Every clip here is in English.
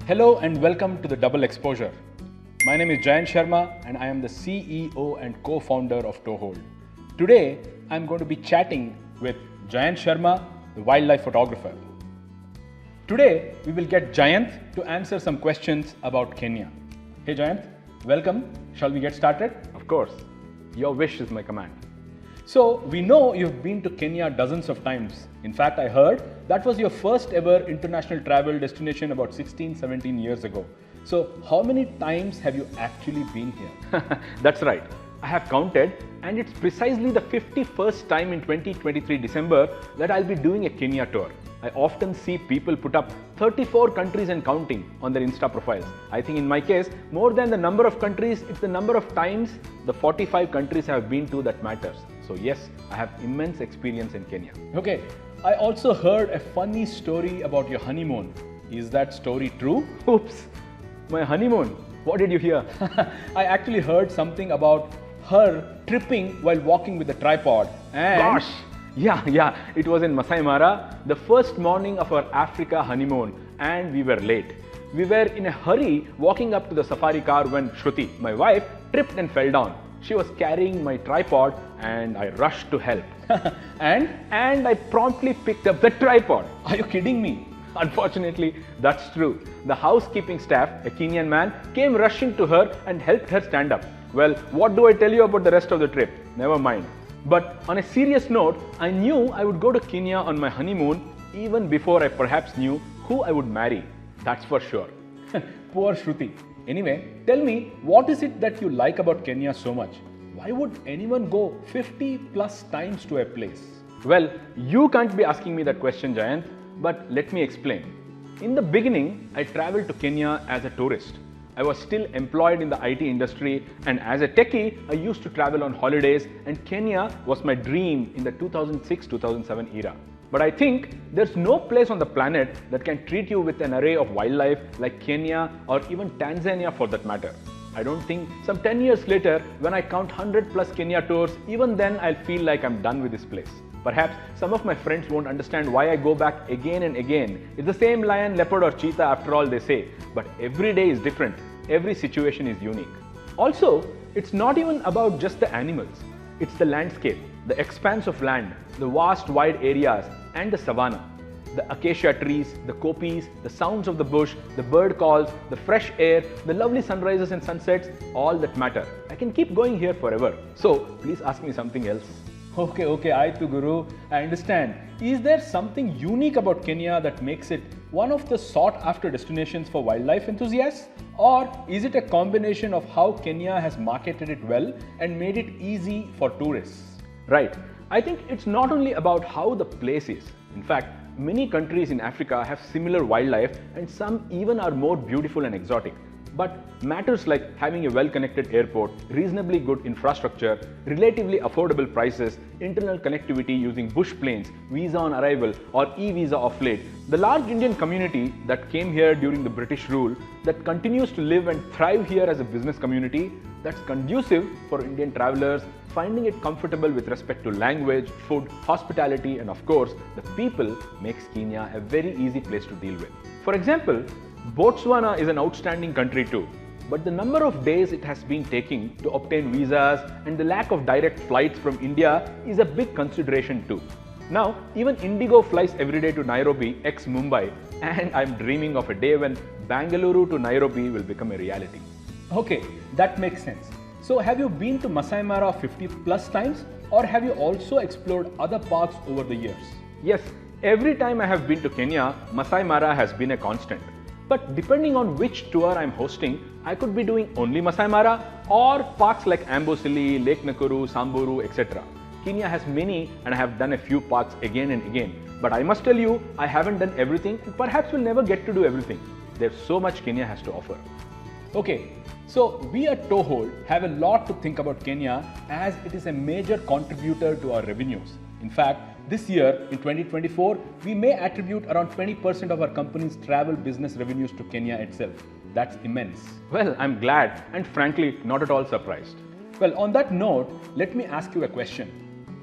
Hello and welcome to the Double Exposure. My name is Jayanth Sharma and I am the CEO and co-founder of Toehold. Today, I'm going to be chatting with Jayanth Sharma, the wildlife photographer. Today, we will get Jayanth to answer some questions about Kenya. Hey Jayanth, welcome. Shall we get started? Of course. Your wish is my command. So, we know you've been to Kenya dozens of times. In fact, I heard that was your first ever international travel destination about 16-17 years ago. So, how many times have you actually been here? That's right. I have counted, and it's precisely the 51st time in 2023 December that I'll be doing a Kenya tour. I often see people put up 34 countries and counting on their Insta profiles. I think in my case, more than the number of countries, it's the number of times the 45 countries I have been to that matters. So yes, I have immense experience in Kenya. Okay, I also heard a funny story about your honeymoon. Is that story true? Oops, my honeymoon. What did you hear? I actually heard something about her tripping while walking with a tripod. And Gosh! Yeah, it was in Masai Mara, the first morning of our Africa honeymoon, and we were late. We were in a hurry walking up to the safari car when Shruti, my wife, tripped and fell down. She was carrying my tripod and I rushed to help. and I promptly picked up the tripod. Are you kidding me? Unfortunately, that's true. The housekeeping staff, a Kenyan man, came rushing to her and helped her stand up. Well, what do I tell you about the rest of the trip? Never mind. But on a serious note, I knew I would go to Kenya on my honeymoon even before I perhaps knew who I would marry. That's for sure. Poor Shruti. Anyway, tell me, what is it that you like about Kenya so much? Why would anyone go 50 plus times to a place? Well, you can't be asking me that question, Jayanth, but let me explain. In the beginning, I traveled to Kenya as a tourist. I was still employed in the IT industry, and as a techie, I used to travel on holidays, and Kenya was my dream in the 2006-2007 era. But I think there's no place on the planet that can treat you with an array of wildlife like Kenya or even Tanzania for that matter. I don't think some 10 years later, when I count 100 plus Kenya tours, even then I'll feel like I'm done with this place. Perhaps some of my friends won't understand why I go back again and again. It's the same lion, leopard or cheetah after all, they say. But every day is different. Every situation is unique. Also, it's not even about just the animals. It's the landscape, the expanse of land, the vast wide areas and the savanna. The acacia trees, the kopis, the sounds of the bush, the bird calls, the fresh air, the lovely sunrises and sunsets, all that matter. I can keep going here forever. So, please ask me something else. Okay, Aitu Guru, I understand. Is there something unique about Kenya that makes it one of the sought after destinations for wildlife enthusiasts? Or is it a combination of how Kenya has marketed it well and made it easy for tourists? Right. I think it's not only about how the place is. In fact, many countries in Africa have similar wildlife and some even are more beautiful and exotic. But matters like having a well-connected airport, reasonably good infrastructure, relatively affordable prices, internal connectivity using bush planes, visa on arrival or e-visa off late, the large Indian community that came here during the British rule, that continues to live and thrive here as a business community, that's conducive for Indian travelers, finding it comfortable with respect to language, food, hospitality and of course, the people makes Kenya a very easy place to deal with. For example, Botswana is an outstanding country too, but the number of days it has been taking to obtain visas and the lack of direct flights from India is a big consideration too. Now, even Indigo flies every day to Nairobi, ex-Mumbai, and I'm dreaming of a day when Bangalore to Nairobi will become a reality. Okay, that makes sense. So have you been to Masai Mara 50 plus times or have you also explored other parks over the years? Yes, every time I have been to Kenya, Masai Mara has been a constant. But depending on which tour I'm hosting, I could be doing only Masai Mara or parks like Amboseli, Lake Nakuru, Samburu, etc. Kenya has many and I have done a few parks again and again. But I must tell you, I haven't done everything and perhaps will never get to do everything. There's so much Kenya has to offer. Okay, so we at Toehold have a lot to think about Kenya as it is a major contributor to our revenues. In fact, this year in 2024, we may attribute around 20% of our company's travel business revenues to Kenya itself. That's immense. Well, I'm glad and frankly not at all surprised. Well, on that note, let me ask you a question.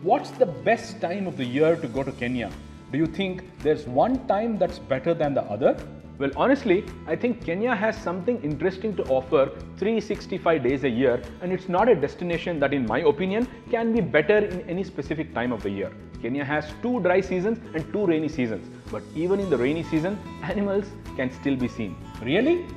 What's the best time of the year to go to Kenya? Do you think there's one time that's better than the other? Well, honestly, I think Kenya has something interesting to offer 365 days a year, and it's not a destination that, in my opinion, can be better in any specific time of the year. Kenya has 2 dry seasons and 2 rainy seasons, but even in the rainy season, animals can still be seen. Really?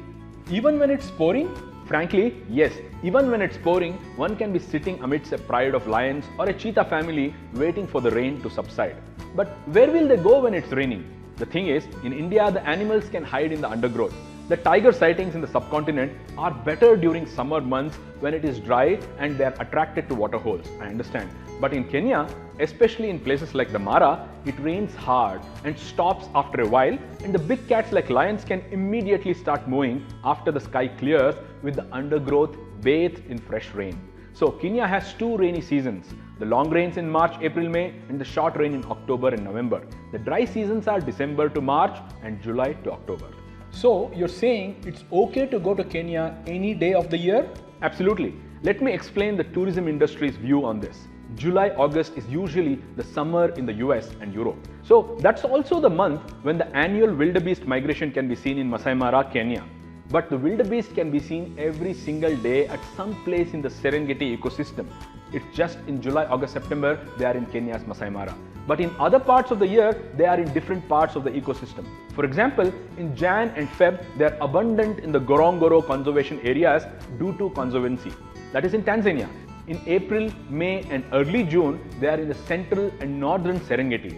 Even when it's pouring? Frankly, yes. Even when it's pouring, one can be sitting amidst a pride of lions or a cheetah family waiting for the rain to subside. But where will they go when it's raining? The thing is, in India, the animals can hide in the undergrowth. The tiger sightings in the subcontinent are better during summer months when it is dry and they are attracted to waterholes. I understand. But in Kenya, especially in places like the Mara, it rains hard and stops after a while, and the big cats like lions can immediately start moving after the sky clears with the undergrowth bathed in fresh rain. So Kenya has 2 rainy seasons, the long rains in March, April, May, and the short rain in October and November. The dry seasons are December to March and July to October. So you're saying it's okay to go to Kenya any day of the year? Absolutely. Let me explain the tourism industry's view on this. July, August is usually the summer in the US and Europe. So that's also the month when the annual wildebeest migration can be seen in Masai Mara, Kenya. But the wildebeest can be seen every single day at some place in the Serengeti ecosystem. It's just in July, August, September they are in Kenya's Masai Mara. But in other parts of the year, they are in different parts of the ecosystem. For example, in Jan and Feb, they are abundant in the Ngorongoro conservation areas due to conservancy. That is in Tanzania. In April, May and early June, they are in the central and northern Serengeti.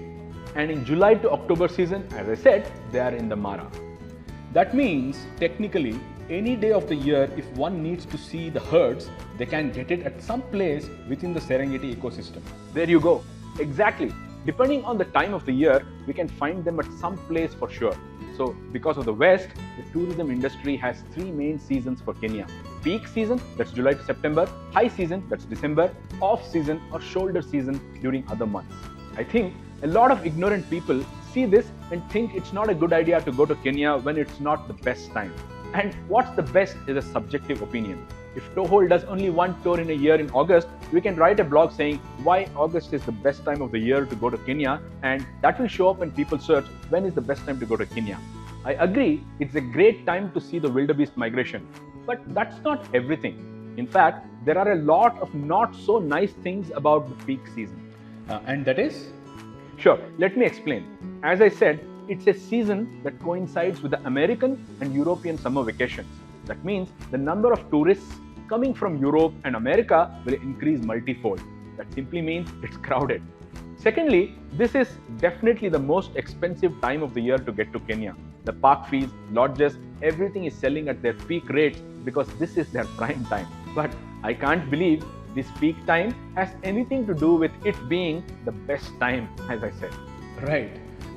And in July to October season, as I said, they are in the Mara. That means, technically, any day of the year, if one needs to see the herds, they can get it at some place within the Serengeti ecosystem. There you go. Exactly. Depending on the time of the year, we can find them at some place for sure. So, because of the West, the tourism industry has 3 main seasons for Kenya. Peak season, that's July to September. High season, that's December. Off season or shoulder season during other months. I think a lot of ignorant people see this and think it's not a good idea to go to Kenya when it's not the best time. And what's the best is a subjective opinion. If Toehold does only 1 tour in a year in August, we can write a blog saying why August is the best time of the year to go to Kenya, and that will show up when people search when is the best time to go to Kenya. I agree, it's a great time to see the wildebeest migration, but that's not everything. In fact, there are a lot of not so nice things about the peak season. And that is? Sure, let me explain. As I said, it's a season that coincides with the American and European summer vacations. That means the number of tourists coming from Europe and America will increase multifold. That simply means it's crowded. Secondly, this is definitely the most expensive time of the year to get to Kenya. The park fees, lodges, everything is selling at their peak rates because this is their prime time. But I can't believe this peak time has anything to do with it being the best time, as I said. Right.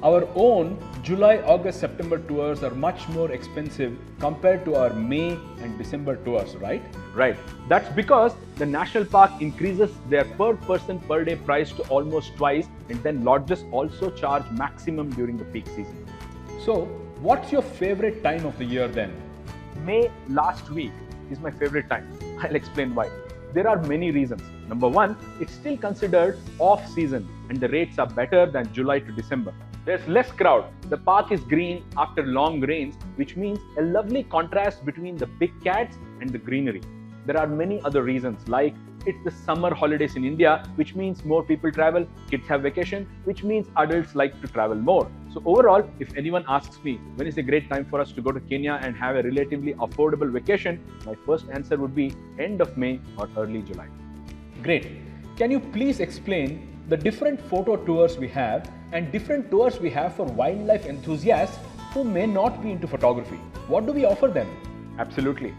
Our own July, August, September tours are much more expensive compared to our May and December tours, right? Right. That's because the national park increases their per person per day price to almost twice, and then lodges also charge maximum during the peak season. So, what's your favorite time of the year then? May last week is my favorite time. I'll explain why. There are many reasons. Number one, it's still considered off season and the rates are better than July to December. There's less crowd. The park is green after long rains, which means a lovely contrast between the big cats and the greenery. There are many other reasons, like it's the summer holidays in India, which means more people travel, kids have vacation, which means adults like to travel more. So overall, if anyone asks me when is a great time for us to go to Kenya and have a relatively affordable vacation, my first answer would be end of May or early July. Great. Can you please explain the different photo tours we have and different tours we have for wildlife enthusiasts who may not be into photography? What do we offer them? Absolutely.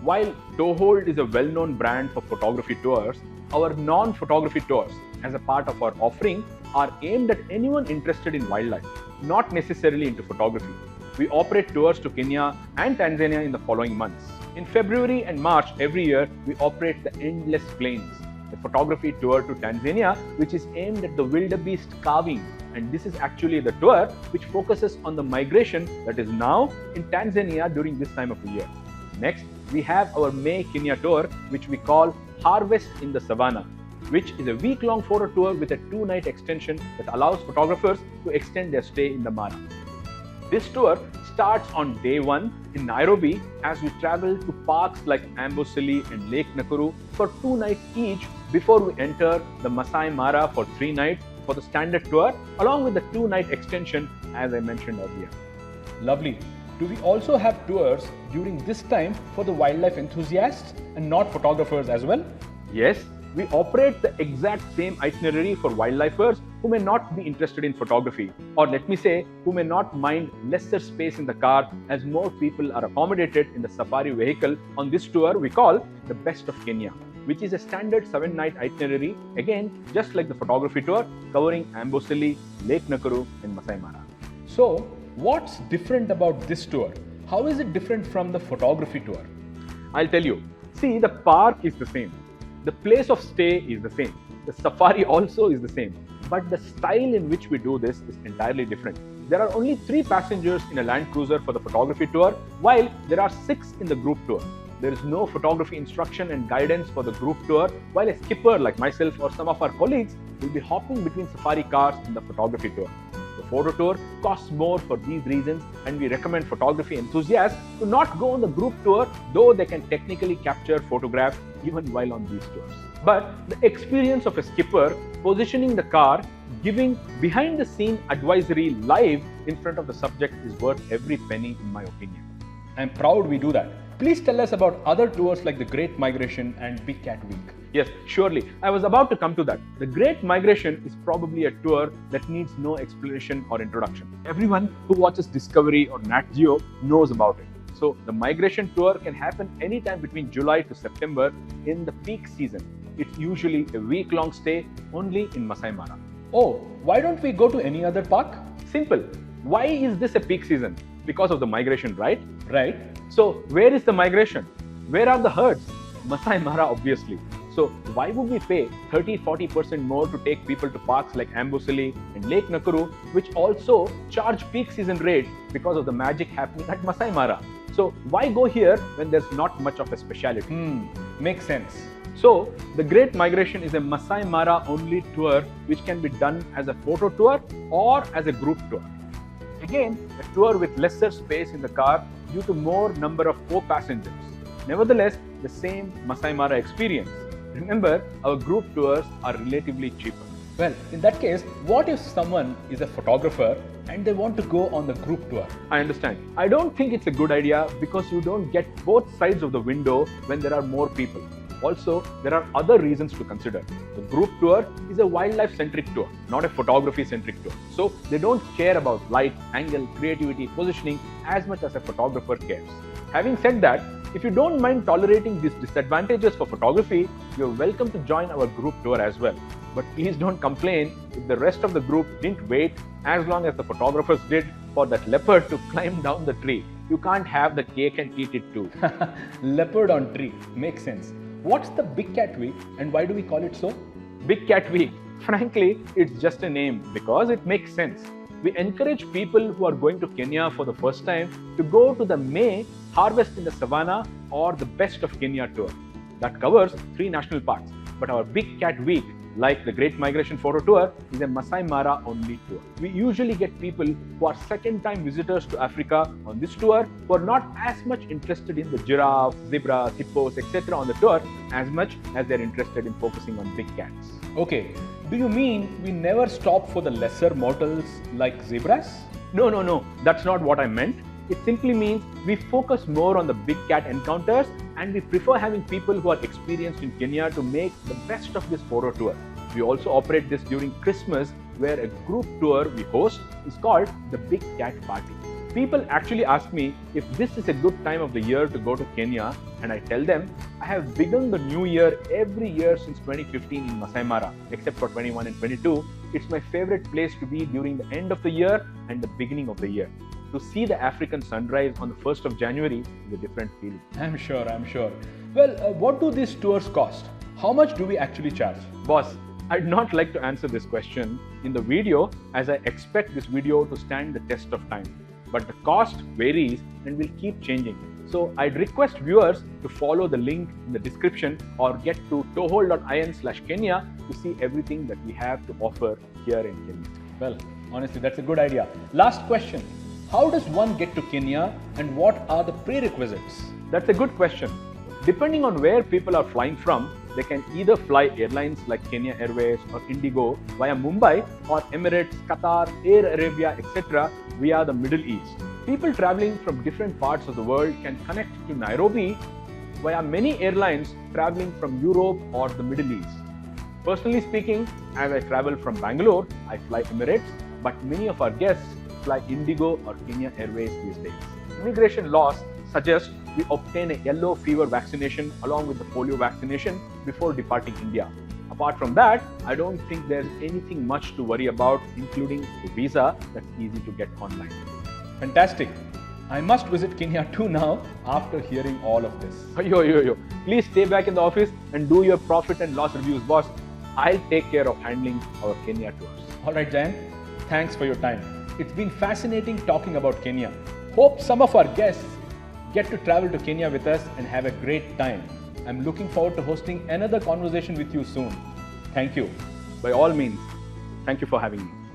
While Toehold is a well-known brand for photography tours, our non-photography tours, as a part of our offering, are aimed at anyone interested in wildlife, not necessarily into photography. We operate tours to Kenya and Tanzania in the following months. In February and March every year, we operate the Endless Plains, a photography tour to Tanzania, which is aimed at the wildebeest carving. And this is actually the tour which focuses on the migration that is now in Tanzania during this time of the year. Next, we have our May Kenya tour, which we call Harvest in the Savannah, which is a week-long photo tour with a 2-night extension that allows photographers to extend their stay in the Mara. This tour starts on day 1 in Nairobi as we travel to parks like Amboseli and Lake Nakuru for 2 nights each before we enter the Masai Mara for 3 nights for the standard tour, along with the 2-night extension as I mentioned earlier. Lovely. Do we also have tours during this time for the wildlife enthusiasts and not photographers as well? Yes, we operate the exact same itinerary for wildlifers who may not be interested in photography, or let me say, who may not mind lesser space in the car as more people are accommodated in the safari vehicle. On this tour we call the Best of Kenya, which is a standard 7-night itinerary, again just like the photography tour, covering Amboseli, Lake Nakuru and Masai Mara. So, what's different about this tour? How is it different from the photography tour? I'll tell you. See, the park is the same. The place of stay is the same. The safari also is the same. But the style in which we do this is entirely different. There are only 3 passengers in a Land Cruiser for the photography tour, while there are 6 in the group tour. There is no photography instruction and guidance for the group tour, while a skipper like myself or some of our colleagues will be hopping between safari cars in the photography tour. The photo tour costs more for these reasons, and we recommend photography enthusiasts to not go on the group tour, though they can technically capture photographs even while on these tours. But the experience of a skipper positioning the car, giving behind the scene advisory live in front of the subject is worth every penny in my opinion. I'm proud we do that. Please tell us about other tours like the Great Migration and Big Cat Week. Yes, surely. I was about to come to that. The Great Migration is probably a tour that needs no explanation or introduction. Everyone who watches Discovery or Nat Geo knows about it. So the migration tour can happen anytime between July to September in the peak season. It's usually a week-long stay only in Masai Mara. Oh, why don't we go to any other park? Simple. Why is this a peak season? Because of the migration, right? Right. So where is the migration? Where are the herds? Masai Mara, obviously. So why would we pay 30-40% more to take people to parks like Amboseli and Lake Nakuru, which also charge peak season rates because of the magic happening at Masai Mara? So why go here when there's not much of a speciality? Makes sense. So the Great Migration is a Masai Mara only tour which can be done as a photo tour or as a group tour. Again, a tour with lesser space in the car due to more number of co-passengers. Nevertheless, the same Masai Mara experience. Remember, our group tours are relatively cheaper. Well, in that case, what if someone is a photographer and they want to go on the group tour? I understand. I don't think it's a good idea because you don't get both sides of the window when there are more people. Also, there are other reasons to consider. The group tour is a wildlife-centric tour, not a photography-centric tour. So, they don't care about light, angle, creativity, positioning as much as a photographer cares. Having said that, if you don't mind tolerating these disadvantages for photography, you're welcome to join our group tour as well. But please don't complain if the rest of the group didn't wait as long as the photographers did for that leopard to climb down the tree. You can't have the cake and eat it too. Leopard on tree. Makes sense. What's the Big Cat Week and why do we call it so? Big Cat Week. Frankly, it's just a name because it makes sense. We encourage people who are going to Kenya for the first time to go to the May Harvest in the Savannah or the Best of Kenya tour. That covers 3 national parks. But our Big Cat Week, like the Great Migration Photo Tour, is a Masai Mara only tour. We usually get people who are second-time visitors to Africa on this tour who are not as much interested in the giraffes, zebras, hippos, etc. on the tour as much as they're interested in focusing on big cats. Okay, do you mean we never stop for the lesser mortals like zebras? No, that's not what I meant. It simply means we focus more on the big cat encounters and we prefer having people who are experienced in Kenya to make the best of this photo tour. We also operate this during Christmas where a group tour we host is called the Big Cat Party. People actually ask me if this is a good time of the year to go to Kenya, and I tell them I have begun the new year every year since 2015 in Masai Mara, except for 21 and 22. It's my favorite place to be during the end of the year and the beginning of the year. To see the African sunrise on the 1st of January is a different feeling. I'm sure. Well, what do these tours cost? How much do we actually charge? Boss, I'd not like to answer this question in the video as I expect this video to stand the test of time. But the cost varies and will keep changing. So I'd request viewers to follow the link in the description or get to toehold.in/Kenya to see everything that we have to offer here in Kenya. Well, honestly, that's a good idea. Last question. How does one get to Kenya and what are the prerequisites? That's a good question. Depending on where people are flying from, they can either fly airlines like Kenya Airways or Indigo via Mumbai or Emirates, Qatar, Air Arabia, etc. via the Middle East. People traveling from different parts of the world can connect to Nairobi via many airlines traveling from Europe or the Middle East. Personally speaking, as I travel from Bangalore, I fly Emirates, but many of our guests fly Indigo or Kenya Airways these days. Immigration laws suggest we obtain a yellow fever vaccination along with the polio vaccination before departing India. Apart from that, I don't think there's anything much to worry about, including the visa that's easy to get online. Fantastic. I must visit Kenya too now after hearing all of this. Yo. Please stay back in the office and do your profit and loss reviews, boss. I'll take care of handling our Kenya tours. Alright, Jayanth. Thanks for your time. It's been fascinating talking about Kenya. Hope some of our guests get to travel to Kenya with us and have a great time. I'm looking forward to hosting another conversation with you soon. Thank you. By all means, thank you for having me.